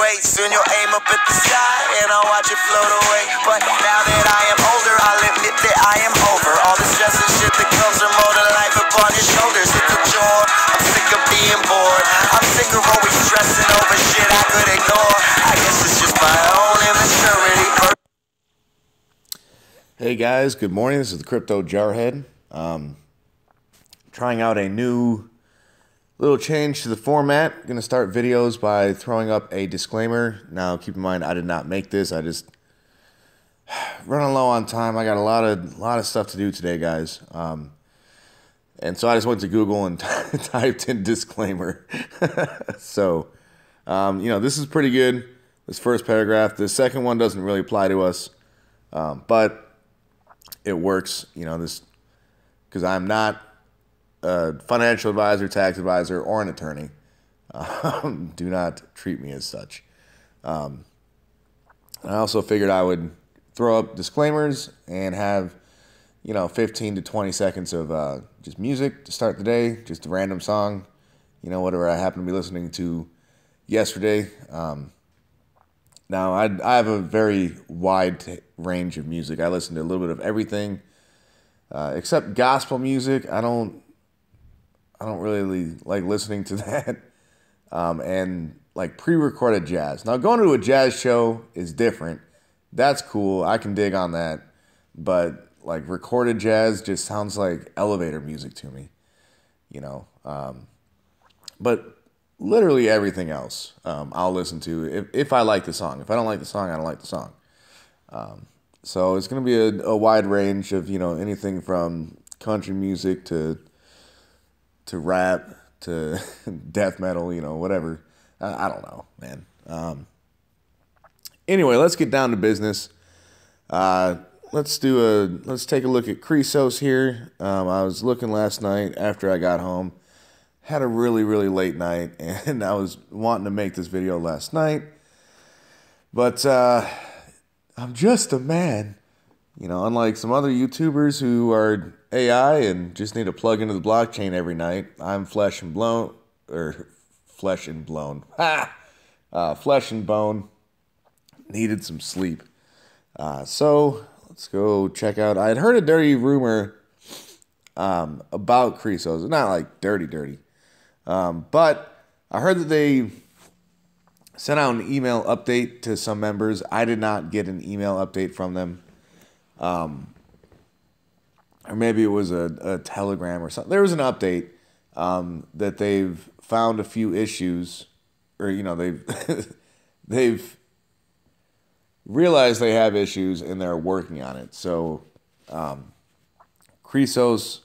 wait. Soon you'll aim up at the sky and I'll watch it float away. But now that I am older, I'll admit that I am over all the stress and shit that comes from holding life upon your shoulders. It's a chore, I'm sick of being bored. I'm sick of always stressing over shit I could ignore. I guess it's just my own immaturity. Hey guys, good morning. This is the Crypto Jarhead. Trying out a new little change to the format. Going to start videos by throwing up a disclaimer. Now, keep in mind, I did not make this. I just running low on time. I got a lot of stuff to do today, guys. And so I just went to Google and typed in disclaimer. So, this is pretty good. This first paragraph. The second one doesn't really apply to us, but it works. This because I'm not a financial advisor, tax advisor, or an attorney. Do not treat me as such. I also figured I would throw up disclaimers and have 15 to 20 seconds of just music to start the day, just a random song, whatever I happen to be listening to yesterday. Now, I have a very wide range of music. I listen to a little bit of everything, except gospel music. I don't really like listening to that, and like pre-recorded jazz. Now, going to a jazz show is different. That's cool. I can dig on that, but like recorded jazz just sounds like elevator music to me, But literally everything else, I'll listen to if I like the song. If I don't like the song, I don't like the song. So it's going to be a wide range of, anything from country music to rap to death metal, whatever. I don't know, man. Anyway, let's get down to business. Let's take a look at Chrysos here. I was looking last night after I got home. Had a really, really late night, and I was wanting to make this video last night. But I'm just a man. Unlike some other YouTubers who are AI and just need to plug into the blockchain every night, I'm flesh and bone. Flesh and bone. Needed some sleep. So let's go check out. I had heard a dirty rumor about Chrysos. Not like dirty. But I heard that they sent out an email update to some members. I did not get an email update from them. Or maybe it was a telegram or something. There was an update that they've found a few issues, or they've realized they have issues and they're working on it. So Chrysos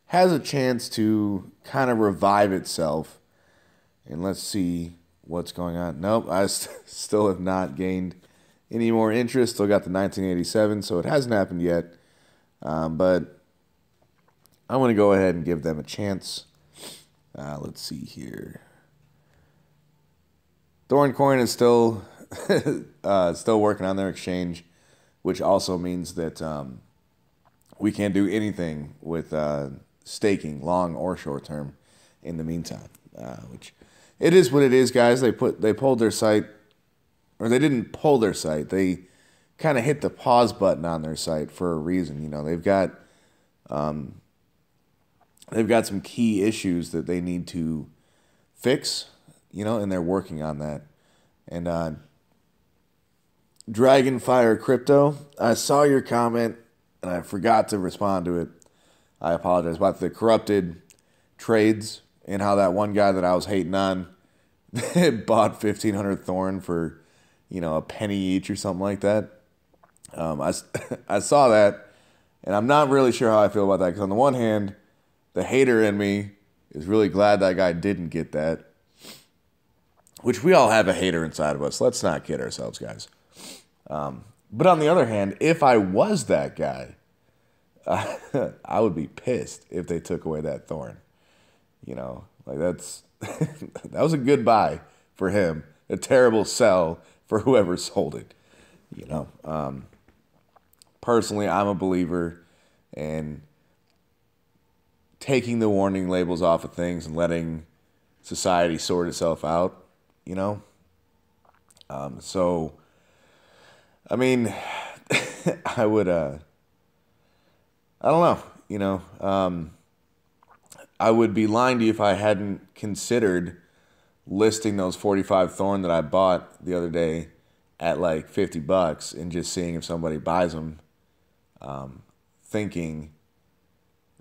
has a chance to kind of revive itself. And let's see what's going on. Nope, I still have not gained any more interest. Still got the 1987, so it hasn't happened yet. But I'm going to go ahead and give them a chance. Let's see here. Thorncoin is still working on their exchange, which also means that we can't do anything with staking, long or short term, in the meantime. Which it is what it is, guys. They pulled their site, or they didn't pull their site. They kind of hit the pause button on their site for a reason. They've got some key issues that they need to fix, and they're working on that. And Dragonfire Crypto, I saw your comment and I forgot to respond to it. I apologize about the corrupted trades and how that one guy that I was hating on bought 1,500 Thorn for, a penny each or something like that. I saw that, and I'm not really sure how I feel about that, because on the one hand, the hater in me is really glad that guy didn't get that, which we all have a hater inside of us. Let's not kid ourselves, guys. But on the other hand, if I was that guy, I would be pissed if they took away that Thorn. That's that was a good buy for him, a terrible sell for whoever sold it. Personally, I'm a believer in taking the warning labels off of things and letting society sort itself out. So, I mean, I would, I don't know, I would be lying to you if I hadn't considered listing those 45 Thorn that I bought the other day at like $50 and just seeing if somebody buys them, thinking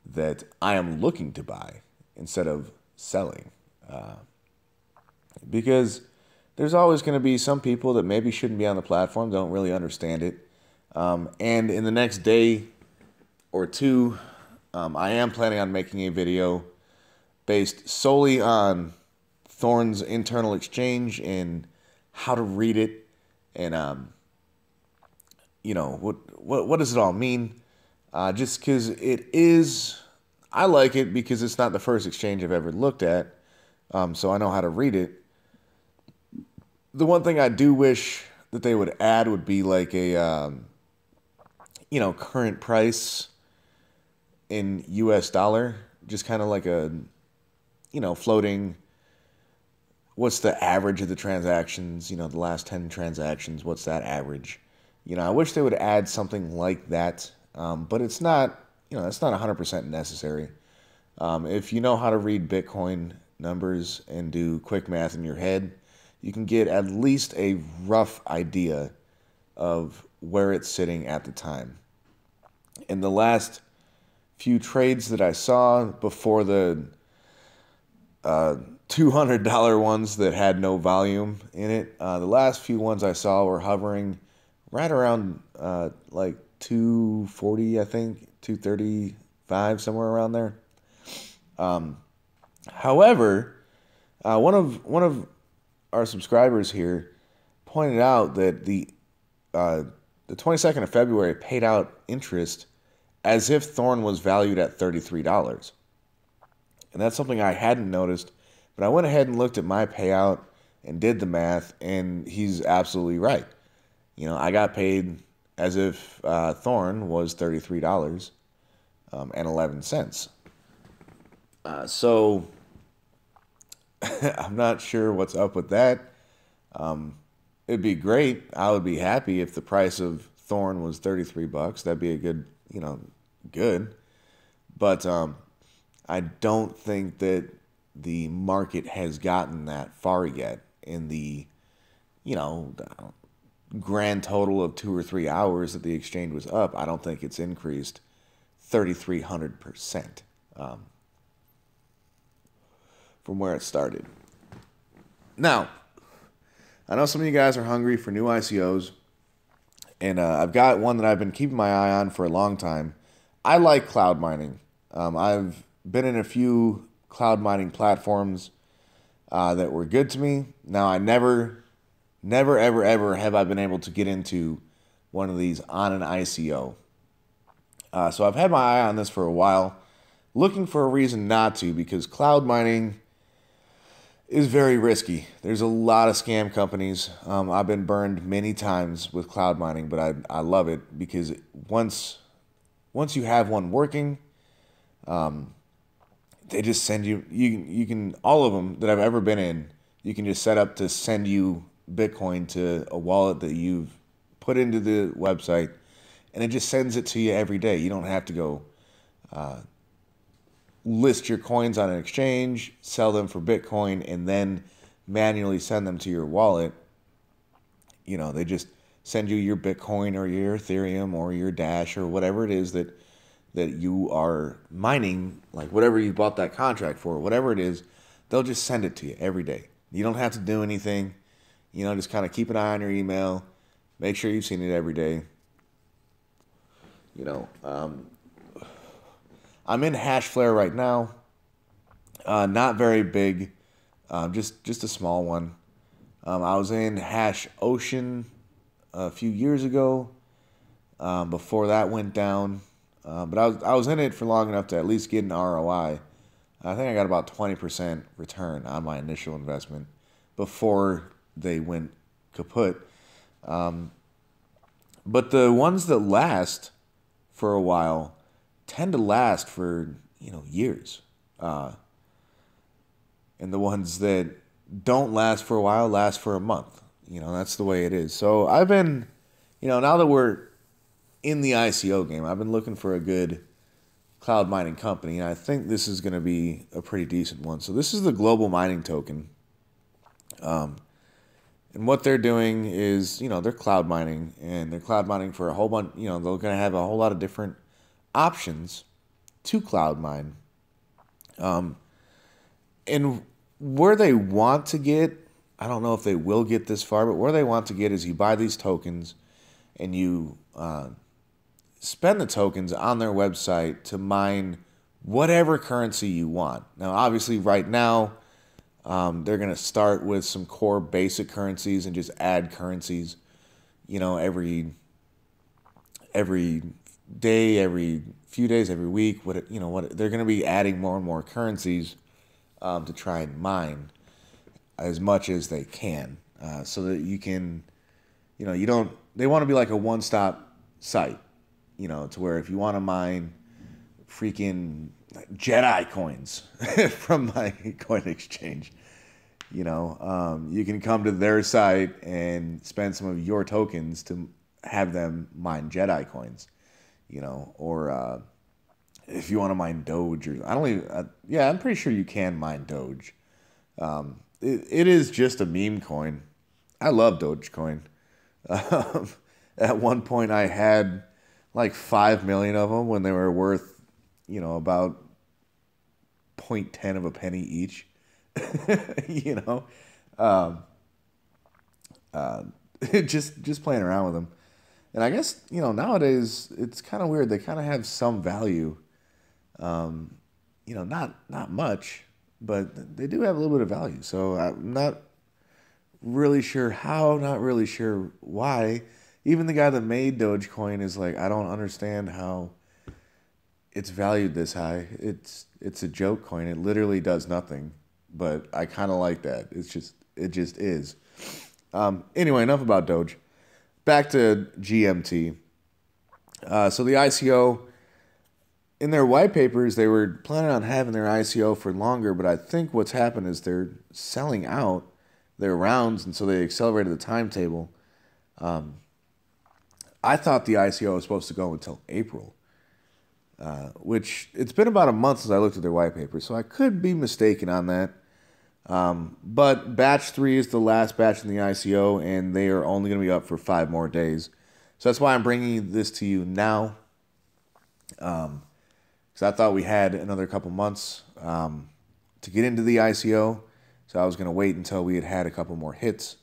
that I am looking to buy instead of selling. Because there's always going to be some people that maybe shouldn't be on the platform, don't really understand it. And in the next day or two, I am planning on making a video based solely on Thorn's internal exchange and how to read it, and what does it all mean? Just because it is, I like it because it's not the first exchange I've ever looked at, so I know how to read it. The one thing I do wish that they would add would be like a current price in US dollar, just kind of like a floating. What's the average of the transactions? The last 10 transactions, what's that average? I wish they would add something like that, but it's not, it's not 100% necessary. If you know how to read Bitcoin numbers and do quick math in your head, you can get at least a rough idea of where it's sitting at the time. In the last few trades that I saw before the $200 ones that had no volume in it, the last few ones I saw were hovering right around like 240, I think, 235, somewhere around there. However, one of our subscribers here pointed out that the 22nd of February paid out interest as if Thorn was valued at $33. And that's something I hadn't noticed, but I went ahead and looked at my payout and did the math, and he's absolutely right. I got paid as if Thorn was $33 and 11 cents. So I'm not sure what's up with that. It'd be great. I would be happy if the price of Thorn was $33. That'd be a good, good. But I don't think that the market has gotten that far yet in the, grand total of 2 or 3 hours that the exchange was up. I don't think it's increased 3,300% from where it started. Now, I know some of you guys are hungry for new ICOs, and I've got one that I've been keeping my eye on for a long time. I like cloud mining. I've been in a few cloud mining platforms that were good to me. Now, I never, ever have I been able to get into one of these on an ICO. So I've had my eye on this for a while, looking for a reason not to, because cloud mining is very risky. There's a lot of scam companies. I've been burned many times with cloud mining, but I love it because once you have one working, they just send you can all of them that I've ever been in, you can just set up to send you Bitcoin to a wallet that you've put into the website, and it just sends it to you every day. You don't have to go list your coins on an exchange, sell them for Bitcoin, and then manually send them to your wallet. They just send you your Bitcoin or your Ethereum or your Dash or whatever it is that you are mining, like whatever you bought that contract for, whatever it is, they'll just send it to you every day. You don't have to do anything. Just kind of keep an eye on your email. Make sure you've seen it every day. I'm in Hashflare right now. Not very big, just a small one. I was in Hash Ocean a few years ago, before that went down. But I was in it for long enough to at least get an ROI. I think I got about 20% return on my initial investment before they went kaput. But the ones that last for a while tend to last for, years. And the ones that don't last for a while last for a month. That's the way it is. So I've been, now that we're in the ICO game, I've been looking for a good cloud mining company, and I think this is going to be a pretty decent one. So this is the global mining token. And what they're doing is, they're cloud mining, and they're cloud mining for a whole bunch, they're going to have a whole lot of different options to cloud mine. And where they want to get, I don't know if they will get this far, but where they want to get is you buy these tokens and you spend the tokens on their website to mine whatever currency you want. Now, obviously, right now, they're going to start with some core basic currencies and just add currencies, every day, every few days, every week. They're going to be adding more and more currencies to try and mine as much as they can, so that you can, they want to be like a one-stop site, to where if you want to mine freaking Jedi coins from my coin exchange, you can come to their site and spend some of your tokens to have them mine Jedi coins, or if you want to mine Doge, or I'm pretty sure you can mine Doge. It is just a meme coin. I love Dogecoin. At one point, I had like 5 million of them when they were worth, about 0.10 of a penny each. Just playing around with them. And I guess, nowadays it's kind of weird. They kind of have some value. Not much, but they do have a little bit of value. So I'm not really sure how, not really sure why. Even the guy that made Dogecoin is like, I don't understand how it's valued this high. It's a joke coin. It literally does nothing. But I kind of like that. It just is. Anyway, enough about Doge. Back to GMT. So the ICO, in their white papers, they were planning on having their ICO for longer, but I think what's happened is they're selling out their rounds, and so they accelerated the timetable. I thought the ICO was supposed to go until April, which it's been about a month since I looked at their white paper, so I could be mistaken on that. But batch 3 is the last batch in the ICO, and they are only going to be up for 5 more days. So that's why I'm bringing this to you now. Because I thought we had another couple months to get into the ICO. So I was going to wait until we had a couple more hits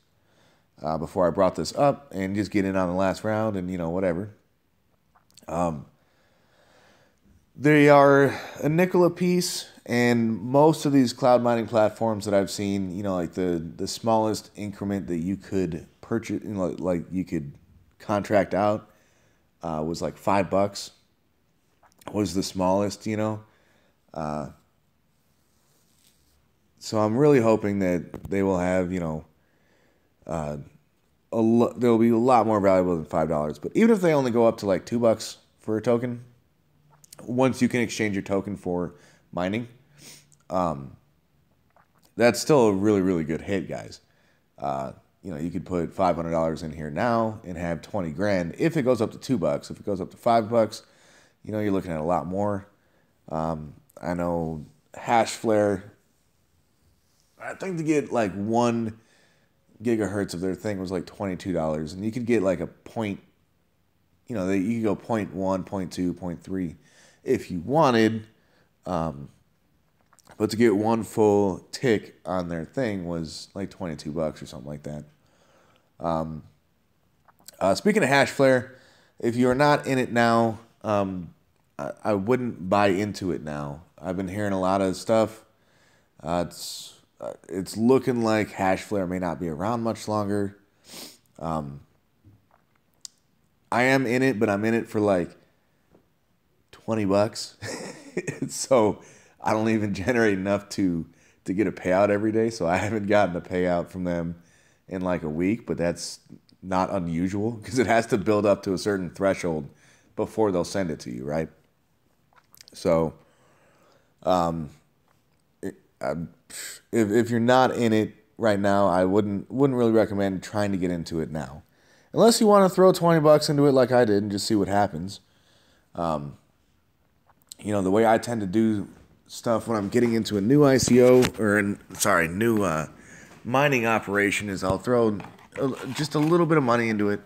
before I brought this up and just get in on the last round and, whatever. They are a nickel a piece, and most of these cloud mining platforms that I've seen, like the smallest increment that you could purchase, like you could contract out was like $5 was the smallest, So I'm really hoping that they will have, they'll be a lot more valuable than $5. But even if they only go up to like $2 for a token, once you can exchange your token for mining, that's still a really, really good hit, guys. You could put $500 in here now and have 20 grand if it goes up to $2. If it goes up to $5, you're looking at a lot more. I know Hashflare, I think to get like 1 gigahertz of their thing was like $22, and you could get like a point, you could go 0.1, 0.2, 0.3 if you wanted. But to get 1 full tick on their thing was like $22 or something like that. Speaking of Hashflare, if you're not in it now, I wouldn't buy into it now. I've been hearing a lot of stuff. It's looking like Hashflare may not be around much longer. I am in it, but I'm in it for like $20. So I don't even generate enough to get a payout every day. So I haven't gotten a payout from them in like a week, but that's not unusual because it has to build up to a certain threshold before they'll send it to you, right? So if you're not in it, right now, I wouldn't really recommend trying to get into it now. Unless you want to throw 20 bucks into it like I did and just see what happens. You know, the way I tend to do stuff when I'm getting into a new ICO, or new mining operation, is I'll throw just a little bit of money into it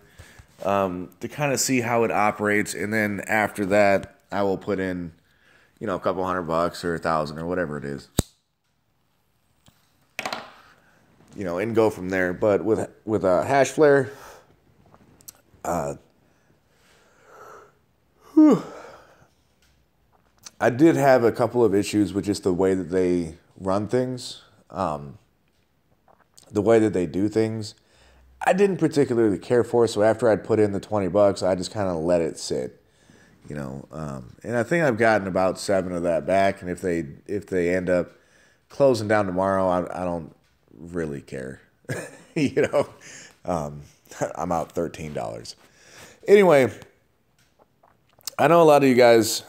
to kind of see how it operates, and then after that, I will put in, you know, a couple $100 or $1,000 or whatever it is, you know, and go from there. But with a hash flare, I did have a couple of issues with just the way that they run things, the way that they do things. I didn't particularly care for, so after I'd put in the 20 bucks, I just kind of let it sit, you know. And I think I've gotten about 7 of that back, and if they end up closing down tomorrow, I don't really care, you know. I'm out $13. Anyway, I know a lot of you guys,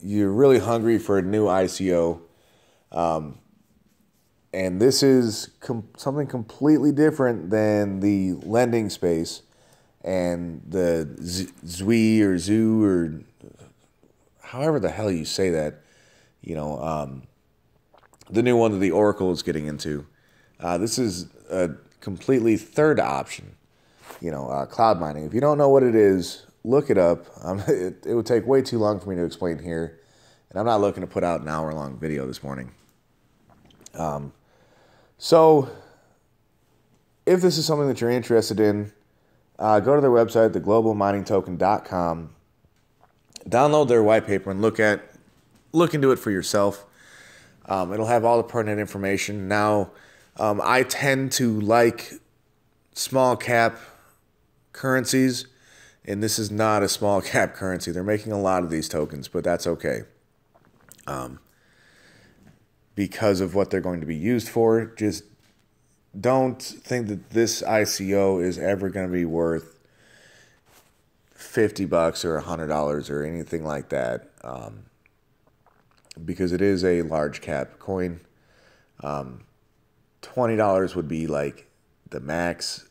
you're really hungry for a new ICO, and this is something completely different than the lending space and the ZWE or Zoo or however the hell you say that, you know, the new one that the Oracle is getting into. This is a completely third option, you know, cloud mining. If you don't know what it is, look it up. It would take way too long for me to explain here, and I'm not looking to put out an hour-long video this morning. So, if this is something that you're interested in, go to their website, theglobalminingtoken.com, download their white paper, and look into it for yourself. It'll have all the pertinent information. Now, I tend to like small cap currencies, and this is not a small cap currency. They're making a lot of these tokens, but that's okay. Because of what they're going to be used for. Just don't think that this ICO is ever going to be worth $50 or $100 or anything like that, because it is a large cap coin. $20 would be like the max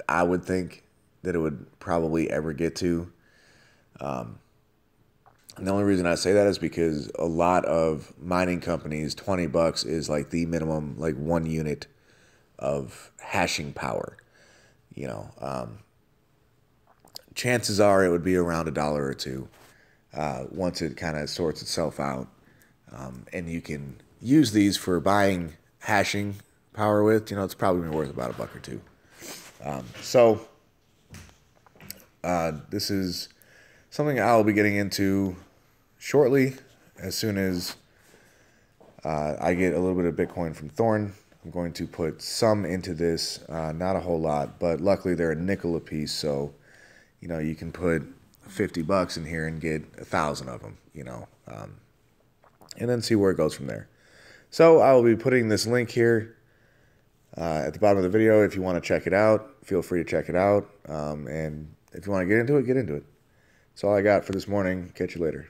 I would think that it would probably ever get to. And the only reason I say that is because a lot of mining companies, $20 is like the minimum, like 1 unit of hashing power. You know, chances are it would be around $1 or $2 once it kind of sorts itself out. And you can use these for buying hashing power with. You know, it's probably worth about $1 or $2. This is something I'll be getting into shortly, as soon as I get a little bit of Bitcoin from Thorn. I'm going to put some into this, not a whole lot, but luckily they're a nickel a piece, so you know you can put $50 in here and get 1,000 of them, you know, and then see where it goes from there. So I will be putting this link here at the bottom of the video. If you want to check it out, feel free to check it out, and if you want to get into it, get into it. That's all I got for this morning. Catch you later.